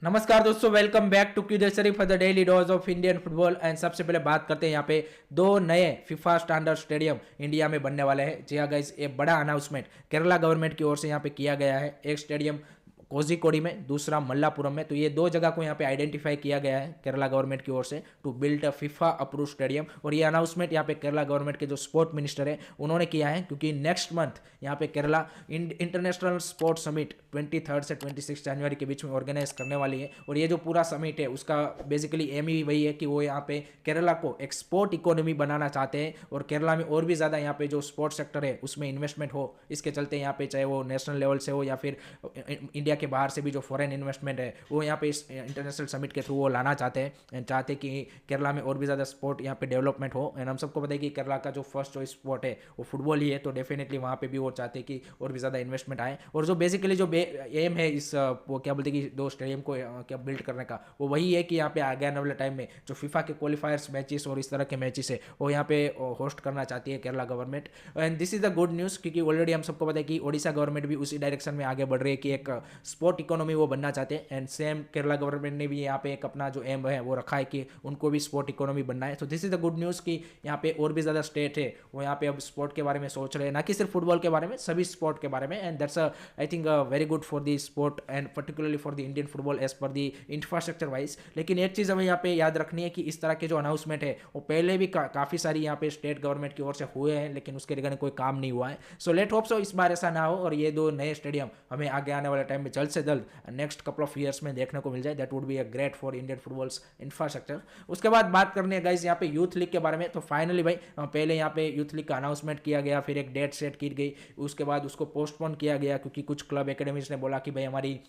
नमस्कार दोस्तों, welcome back to क्यूडेसरी for the daily dose of Indian football. And सबसे पहले बात करते हैं यहाँ पे दो नए फीफा स्टैंडर्ड स्टेडियम इंडिया में बनने वाले हैं। जी हाँ गाइस, ये बड़ा अनाउंसमेंट केरला गवर्नमेंट की ओर से यहाँ पे किया गया है। एक स्टेडियम कोझिकोडी में, दूसरा मल्लापुरम में। तो ये दो जगह को यहाँ पे आइडेंटिफाई किया गया है केरला गवर्नमेंट की ओर से to build a FIFA approve stadium. और ये अनाउंसमेंट यहाँ पे केरला गवर्नमेंट के जो स्पोर्ट मिनिस्टर है उन्होंने किया है, क्योंकि नेक्स्ट मंथ यहाँ पे केरला इंटरनेशनल स्पोर्ट्स समिट 23 से 26 जनवरी के बीच में ऑर्गेनाइज करने वाली है। और ये जो पूरा समिट है उसका बेसिकली एम ही वही है कि वो यहाँ पे केरला को एक स्पोर्ट इकोनॉमी बनाना चाहते हैं और केरला में और भी ज़्यादा यहाँ पे जो स्पोर्ट सेक्टर है उसमें इन्वेस्टमेंट हो। इसके चलते यहाँ पे चाहे वो नेशनल लेवल से हो या फिर इंडिया के बाहर से भी जो फॉरेन इन्वेस्टमेंट है वो यहाँ पे इस इंटरनेशनल समिट के थ्रू वो लाना चाहते हैं। एंड चाहते हैं कि केरला में और भी ज़्यादा स्पोर्ट यहाँ पे डेवलपमेंट हो। एंड हम सबको पता है कि केरला का जो फर्स्ट चॉइस स्पोर्ट है वो फुटबॉल ही है, तो डेफिनेटली वहाँ पे भी वो चाहते हैं कि और भी ज़्यादा इन्वेस्टमेंट आए। और जो बेसिकली जो एम है इस वो क्या बोलते हैं कि दो स्टेडियम को क्या बिल्ड करने का, वो वही है कि यहाँ पे आगे आने वाले टाइम में जो फीफा के क्वालिफायर्स मैचेस और इस तरह के मैचेस है वो यहाँ पे होस्ट करना चाहती है Kerala government. And this is the good news, क्योंकि ऑलरेडी हम सबको पता है कि ओडिशा गवर्नमेंट भी उसी डायरेक्शन में आगे बढ़ रही है कि एक स्पोर्ट इकोनॉमी वो बनना चाहते हैं। एंड सेम केरला गवर्नमेंट ने भी यहाँ पे एक अपना जो एम है वो रखा है कि उनको भी स्पोर्ट इकोनॉमी बनना है। तो this is the good news कि यहाँ पे और भी ज़्यादा स्टेट है वो यहाँ पे अब स्पोर्ट के बारे में सोच रहे हैं, ना कि सिर्फ फुटबॉल के बारे में, सभी स्पोर्ट के बारे में। And that's I think very good for the sport and particularly for the Indian football as per the infrastructure wise. लेकिन एक चीज़ हमें यहाँ पे याद रखनी है कि इस तरह के जो अनाउंसमेंट है वो पहले भी काफ़ी सारी यहाँ पे स्टेट गवर्नमेंट की ओर से हुए हैं, लेकिन उसके रिगार्डिंग कोई काम नहीं हुआ है। सो लेट होप सो इस बार ऐसा ना हो और ये दो नए स्टेडियम हमें आगे आने वाले टाइम में जल्द से जल्द नेक्स्ट कपल ऑफ ईयर्स में देखने को मिल जाए। That would be a great for Indian footballs infrastructure. उसके बाद बात करनी है गाइज यहाँ पे यूथ लीग के बारे में। तो फाइनली भाई पहले यहाँ पे यूथ लीग का अनाउंसमेंट किया गया, फिर एक डेट सेट की गई, उसके बाद उसको पोस्टपोन किया गया क्योंकि कुछ क्लब एकेडमीज ने बोला कि भाई हमारी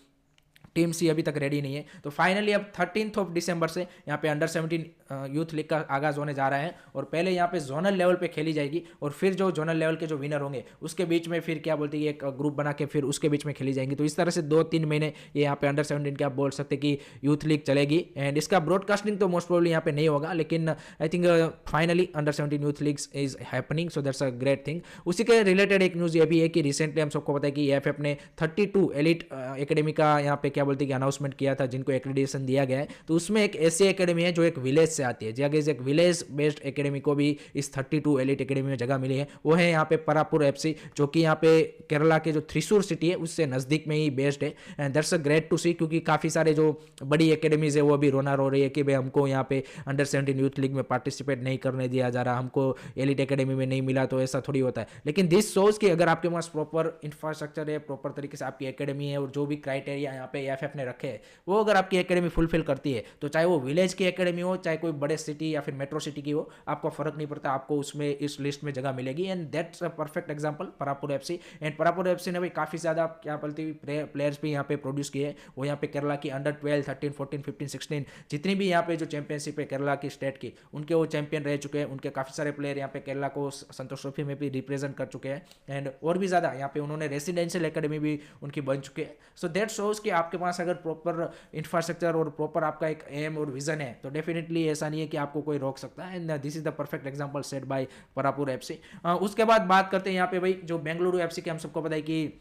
टीम सी अभी तक रेडी नहीं है। तो फाइनली अब 13 दिसंबर से यहाँ पे अंडर 17 यूथ लीग का आगाज होने जा रहा है। और पहले यहाँ पे जोनल लेवल पे खेली जाएगी और फिर जो जोनल लेवल के जो विनर होंगे उसके बीच में फिर क्या बोलते हैं एक ग्रुप बना के फिर उसके बीच में खेली जाएंगी। तो इस तरह से 2-3 महीने ये यहाँ पे अंडर 17 के आप बोल सकते कि यूथ लीग चलेगी। एंड इसका ब्रॉडकास्टिंग तो मोस्ट प्रोबेबली यहाँ पे नहीं होगा, लेकिन I think finally under 17 youth league is happening, so that's a great thing. उसी के रिलेटेड एक न्यूज़ ये भी है कि रिसेंटली हम सबको पता है कि एफ ने 32 एलिट एकेडमी का यहाँ पे क्या बोलते हैं कि अनाउंसमेंट किया था जिनको एक्रेडिटेशन दिया गया है। तो उसमें एक ऐसी एकेडमी है जो एक विलेज से आती है। जी अगर एक विलेज बेस्ड एकेडमी को भी इस 32 एलिट एकेडमी में जगह मिली है, वो है यहाँ पे परापुर एफसी, जो कि यहाँ पे केरला के जो थ्रिसूर सिटी है उससे नज़दीक में ही बेस्ड है। And that's a great to see, क्योंकि काफ़ी सारे जो बड़ी एकेडमीज है वो अभी रोना रो रही है कि भाई हमको यहाँ पे अंडर 17 यूथ लीग में पार्टिसिपेट नहीं करने दिया जा रहा, हमको एलिट एकेडमी में नहीं मिला। तो ऐसा थोड़ी होता है, लेकिन दिस शोज कि अगर आपके पास प्रॉपर इंफ्रास्ट्रक्चर है, प्रॉपर तरीके से आपकी एकेडमी है और जो भी क्राइटेरिया यहाँ पे एफ ने रखे हैं वो अगर आपकी एकेडमी फुलफिल करती है, तो चाहे वो विलेज की एकेडमी हो चाहे कोई बड़े सिटी या फिर मेट्रो सिटी की हो, आपको फर्क नहीं पड़ता, आपको उसमें इस लिस्ट में जगह मिलेगी। And that's a perfect example Parappur FC. And Parappur FC ने भी काफ़ी ज़्यादा क्या बोलते हैं प्लेयर्स भी यहाँ पे प्रोड्यूस किए। वो यहाँ पे केरला की अंडर 12, 13, 14, 15, 16 जितनी भी यहाँ पे जो चैंपियनशिप है केरला की स्टेट की, उनके वो चैंपियन रह चुके हैं। उनके काफ़ी सारे प्लेयर यहाँ पे केरला को संतोष ट्रॉफी में भी रिप्रेजेंट कर चुके हैं। एंड और भी ज़्यादा यहाँ पे उन्होंने रेसिडेंशियल एकेडमी भी उनकी बन चुके हैं। सो दैट शोज कि आपके पास अगर प्रॉपर इंफ्रास्ट्रक्चर और प्रॉपर आपका एक एम और विजन है तो डेफिनेटली ऐसा नहीं है कि आपको कोई रोक सकता है। And this is the perfect example set by Parappur FC. उसके बाद बात करते हैं यहाँ पे भाई जो बेंगलुरु एफसी के हम सबको पता है कि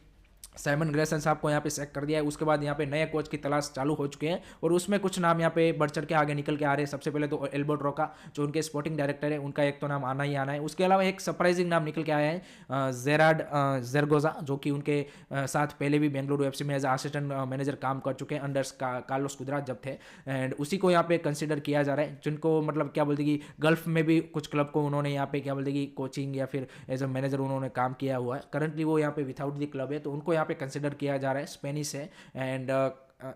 साइमन ग्रेसन साहब को यहाँ पे सेक कर दिया है। उसके बाद यहाँ पे नए कोच की तलाश चालू हो चुके हैं और उसमें कुछ नाम यहाँ पे बढ़ चढ़ के आगे निकल के आ रहे हैं। सबसे पहले तो एल्बर्ट रोका जो उनके स्पोर्टिंग डायरेक्टर है, उनका एक तो नाम आना ही आना है। उसके अलावा एक सरप्राइजिंग नाम निकल के आया है जेराड जेरगोजा, जो कि उनके साथ पहले भी बेंगलुरु एफसी में एज असिस्टेंट मैनेजर काम कर चुके हैं अंडर कार्लोस कुदरात जब थे। एंड उसी को यहाँ पे कंसिडर किया जा रहा है, जिनको मतलब क्या बोलते कि गल्फ में भी कुछ क्लब को उन्होंने यहाँ पे क्या बोलते कि कोचिंग या फिर एज अ मैनेजर उन्होंने काम किया हुआ है। करंटली वो यहाँ पे विदाउट द क्लब है, तो उनको यहाँ पे कंसिडर किया जा रहा है। स्पेनिश है and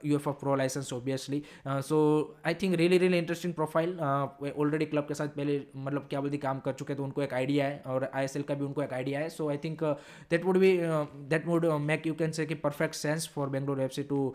UEFA Pro licence obviously. So I think really interesting profile. Already club के साथ पहले मतलब क्या बोलते काम कर चुके, तो उनको एक आइडिया है और ISL का भी उनको एक आइडिया है। So I think that would make you can say कि perfect sense for Bengaluru FC to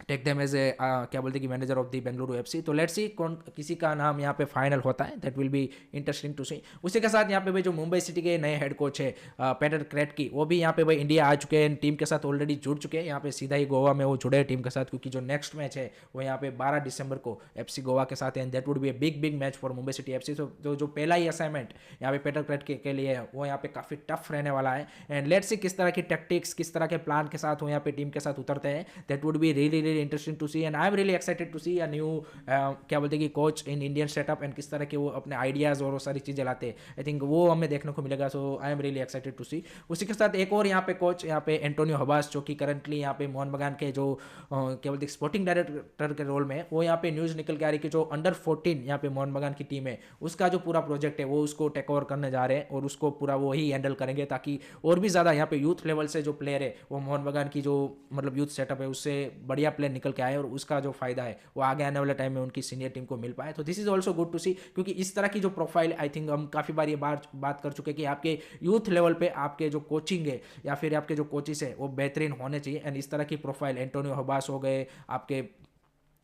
take them as a क्या बोलते हैं कि manager of the Bengaluru FC. तो लेट्स सी कौन किसी का नाम यहाँ पे फाइनल होता है, that will be interesting to see. उसी के साथ यहाँ पे भाई जो मुंबई सिटी के नए हेड कोच है पेटर क्रेटकी, वो भी यहाँ पे भाई इंडिया आ चुके हैं, टीम के साथ ऑलरेडी जुड़ चुके हैं। यहाँ पे सीधा ही गोवा में वो जुड़े हैं टीम के साथ, क्योंकि जो नेक्स्ट मैच है वो यहाँ पे 12 दिसंबर को FC गोवा के साथ है। And that would B a big match for Mumbai city FC. तो जो पहला ही असाइनमेंट यहाँ पे पेटर क्रेटकी के लिए है वो यहाँ पे काफ़ी टफ रहने वाला है। एंड लेट्स सी किस तरह की टैक्टिक्स किस तरह के प्लान के साथ वो यहाँ पे टीम के साथ उतरते हैं। That would be really really interesting to see and I am really excited to see a new क्या बोलते हैं कि coach in Indian setup and किस तरह के वो अपने आइडियाज़ और वो सारी चीज़ें लाते हैं। आई थिंक वो हमें देखने को मिलेगा, so I am really excited to see. उसी के साथ एक और यहाँ पे कोच यहाँ पे एंटोनियो हबास, जो कि करंटली यहाँ पे मोहन बगान के जो क्या बोलते हैं स्पोर्टिंग डायरेक्टर के रोल में है, वो यहाँ पे न्यूज़ निकल के आ रही है कि जो अंडर 14 यहाँ पे मोहन बगान की टीम है उसका जो पूरा प्रोजेक्ट है वो उसको टेक ओवर करने जा रहे हैं और उसको पूरा वो ही हैंडल करेंगे, ताकि और भी ज़्यादा यहाँ पे यूथ लेवल से जो प्लेयर है वो मोहन बगान की जो मतलब यूथ सेटअप है उससे बढ़िया प्लेयर निकल के आए और उसका जो फायदा है वो आगे आने वाले टाइम में उनकी सीनियर टीम को मिल पाए। तो this is also good to see, क्योंकि इस तरह की जो प्रोफाइल आई थिंक हम काफ़ी बार ये बात कर चुके हैं कि आपके यूथ लेवल पे आपके जो कोचिंग है या फिर आपके जो कोचिस है वो बेहतरीन होने चाहिए। एंड इस तरह की प्रोफाइल एंटोनियो हबास हो गए, आपके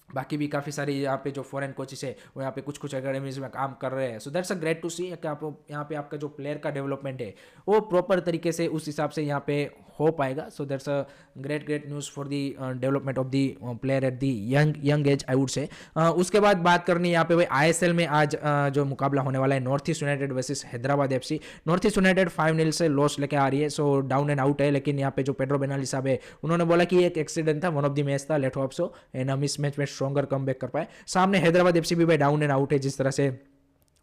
बाकी भी काफ़ी सारी यहाँ पे जो फॉरेन कोचेस है वो यहाँ पे कुछ कुछ एकेडमीज में काम कर रहे हैं। So that's a great to see कि आप यहाँ पे आपका जो प्लेयर का डेवलपमेंट है वो प्रॉपर तरीके से उस हिसाब से यहाँ पे हो पाएगा। So that's a great news for the development of the player at the young age I would say. उसके बाद बात करनी यहाँ पे भाई ISL में आज जो मुकाबला होने वाला है north East United versus Hyderabad FC। North East United 5-0 से लॉस लेके आ रही है, सो डाउन एंड आउट है, लेकिन यहाँ पे जो पेड्रो बेनाली साहब है उन्होंने बोला कि एक एक्सीडेंट था, वन ऑफ द मैच था, लेट होप सो एंड हम इस मैच में स्ट्रॉन्गर कमबैक कर पाए। सामने हैदराबाद FC भी भाई डाउन एंड आउट है, जिस तरह से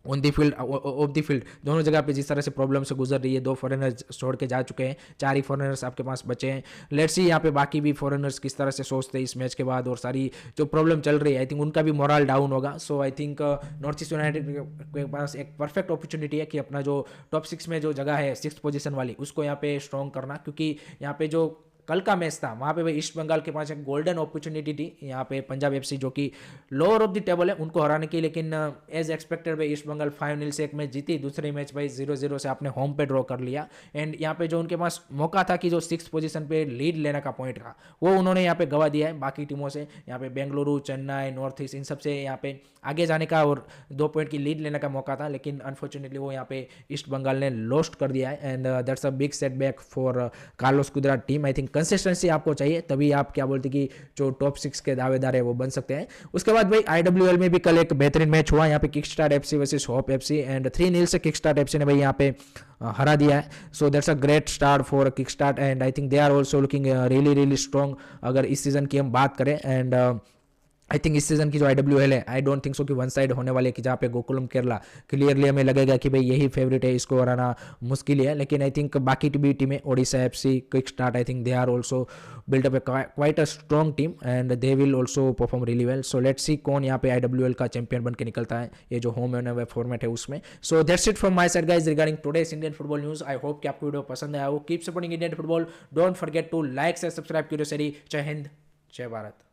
on the field of the field दोनों जगह पे जिस तरह से प्रॉब्लम से गुजर रही है। 2 फॉरेनर्स छोड़ के जा चुके हैं, 4 ही फॉरेनर्स आपके पास बचे हैं। लेट्स सी यहाँ पे बाकी भी फॉरेनर्स किस तरह से सोचते हैं इस मैच के बाद, और सारी जो प्रॉब्लम चल रही है आई थिंक उनका भी मोरल डाउन होगा। So I think North East United के पास एक परफेक्ट अपॉर्चुनिटी है कि अपना जो टॉप 6 में जो जगह है 6th पोजीशन वाली उसको यहाँ पे स्ट्रॉन्ग करना, क्योंकि यहाँ पे जो कल का मैच था वहाँ पे भाई ईस्ट बंगाल के पास एक गोल्डन अपॉर्चुनिटी थी यहाँ पे पंजाब FC जो कि लोअर ऑफ द टेबल है उनको हराने की, लेकिन एज एक्सपेक्टेड भाई ईस्ट बंगाल 5-0 से एक मैच जीती, दूसरे मैच भाई 0-0 से आपने होम पे ड्रॉ कर लिया। एंड यहाँ पे जो उनके पास मौका था कि जो 6th पोजीशन पे लीड लेने का पॉइंट था वो उन्होंने यहाँ पे गवा दिया है बाकी टीमों से। यहाँ पे बेंगलुरु, चेन्नई, नॉर्थ ईस्ट इन सबसे यहाँ पे आगे जाने का और 2 पॉइंट की लीड लेने का मौका था, लेकिन अनफॉर्चुनेटली वो यहाँ पे ईस्ट बंगाल ने लॉस्ट कर दिया है। And that's a big setback for Carlos Cuadrat team. I think consistency आपको चाहिए, तभी आप क्या बोलते कि जो टॉप 6 के दावेदार है वो बन सकते हैं। उसके बाद भाई IWL में भी कल एक बेहतरीन मैच हुआ यहाँ पे kickstart FC versus hope FC and 3-0 से किकस्टार्ट FC ने भाई यहाँ पे हरा दिया है। So that's a great start for Kickstart and I think they are also looking really strong अगर इस सीजन की हम बात करें। एंड आई थिंक इस सीजन की जो IWL है आई डोंट थिंक सो कि वन साइड होने वाले कि जहाँ पे गोकुलम केरला क्लियरली हमें लगेगा कि भाई यही फेवरेट है, इसको हराना मुश्किल है। लेकिन आई थिंक बाकी भी टीमें Odisha FC, quick start, I think they are also build up quite a strong team and they will also perform really well. So let's see कौन यहाँ पे IWL का चैंपियन बन के निकलता है, ये जो होम एंड अवे फॉर्मेट है उसमें। So that's it from my side guys regarding today's Indian football news. I hope कि आपको वीडियो पसंद आया हो। Keep supporting Indian football, don't forget to like से सब्सक्राइब क्यूरियोसिटी। जय हिंद, जय भारत।